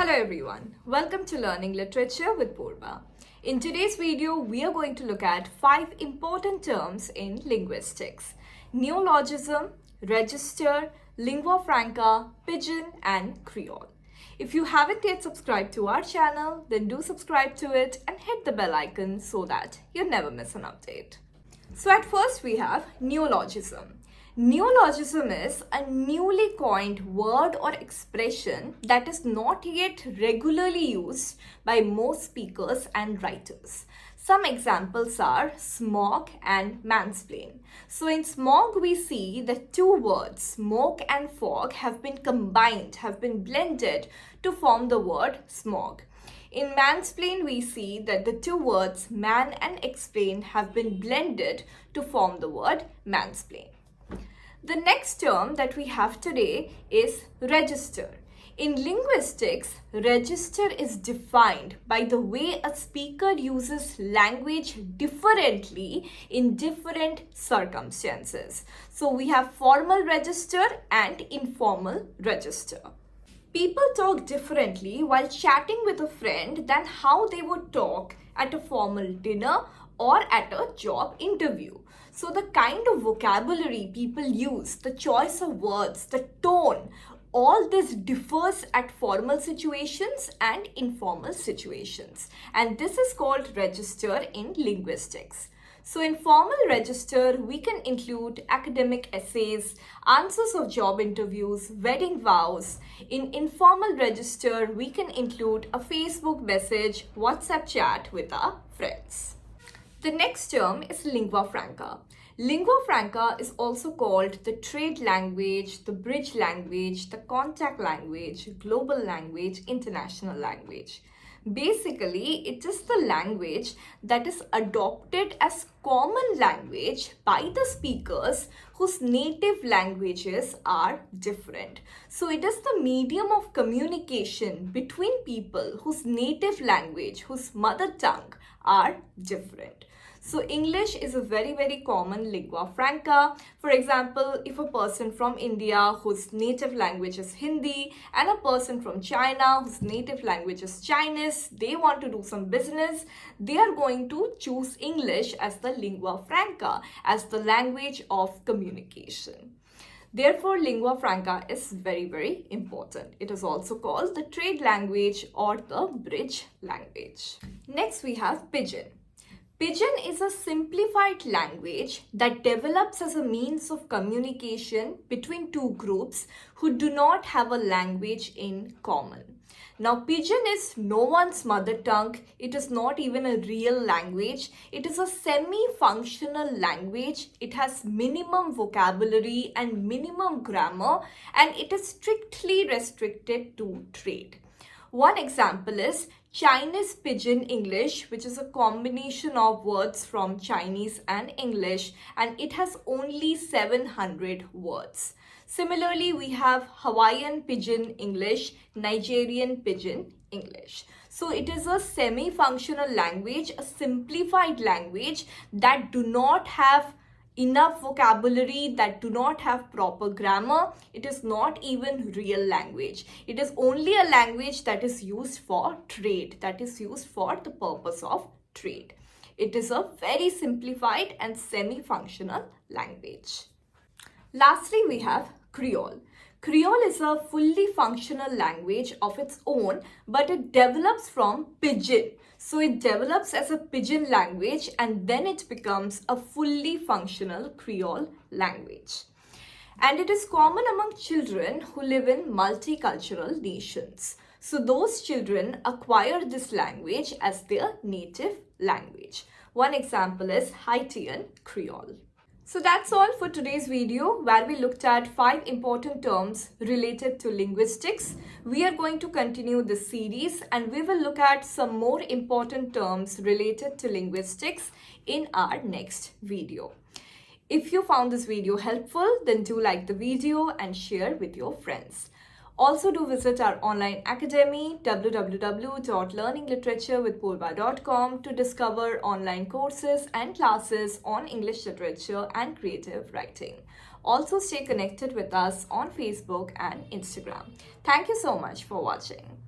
Hello everyone, welcome to Learning Literature with Purba. In today's video, we are going to look at 5 important terms in linguistics: neologism, register, lingua franca, pidgin and creole. If you haven't yet subscribed to our channel, then do subscribe to it and hit the bell icon so that you never miss an update. So at first we have neologism. Neologism is a newly coined word or expression that is not yet regularly used by most speakers and writers. Some examples are smog and mansplain. So in smog, we see that two words, smoke and fog, have been combined, have been blended to form the word smog. In mansplain, we see that the two words man and explain have been blended to form the word mansplain. The next term that we have today is register. In linguistics, register is defined by the way a speaker uses language differently in different circumstances. So we have formal register and informal register. People talk differently while chatting with a friend than how they would talk at a formal dinner or at a job interview. So the kind of vocabulary people use, the choice of words, the tone, all this differs at formal situations and informal situations. And this is called register in linguistics. So in formal register, we can include academic essays, answers of job interviews, wedding vows. In informal register, we can include a Facebook message, WhatsApp chat with our friends. The next term is lingua franca. Lingua franca is also called the trade language, the bridge language, the contact language, global language, international language. Basically, it is the language that is adopted as common language by the speakers whose native languages are different. So it is the medium of communication between people whose native language, whose mother tongue are different. So English is a very common lingua franca. For example, if a person from India whose native language is Hindi and a person from China whose native language is Chinese, they want to do some business, they are going to choose English as the lingua franca, as the language of communication. Therefore, lingua franca is very important. It is also called the trade language or the bridge language. Next, we have pidgin. Pidgin is a simplified language that develops as a means of communication between two groups who do not have a language in common. Now, pidgin is no one's mother tongue. It is not even a real language. It is a semi-functional language. It has minimum vocabulary and minimum grammar, and it is strictly restricted to trade. One example is Chinese Pidgin English, which is a combination of words from Chinese and English, and it has only 700 words. Similarly, we have Hawaiian Pidgin English, Nigerian Pidgin English. So it is a semi-functional language, a simplified language that do not have enough vocabulary, that do not have proper grammar. It is not even real language. It is only a language that is used for trade, that is used for the purpose of trade. It is a very simplified and semi-functional language. Lastly, we have Creole. Creole is a fully functional language of its own, but it develops from pidgin. So it develops as a pidgin language and then it becomes a fully functional Creole language. And it is common among children who live in multicultural nations. So those children acquire this language as their native language. One example is Haitian Creole. So that's all for today's video, where we looked at 5 important terms related to linguistics. We are going to continue this series and we will look at some more important terms related to linguistics in our next video. If you found this video helpful, then do like the video and share with your friends. Also, do visit our online academy www.learningliteraturewithpurba.com to discover online courses and classes on English literature and creative writing. Also, stay connected with us on Facebook and Instagram. Thank you so much for watching.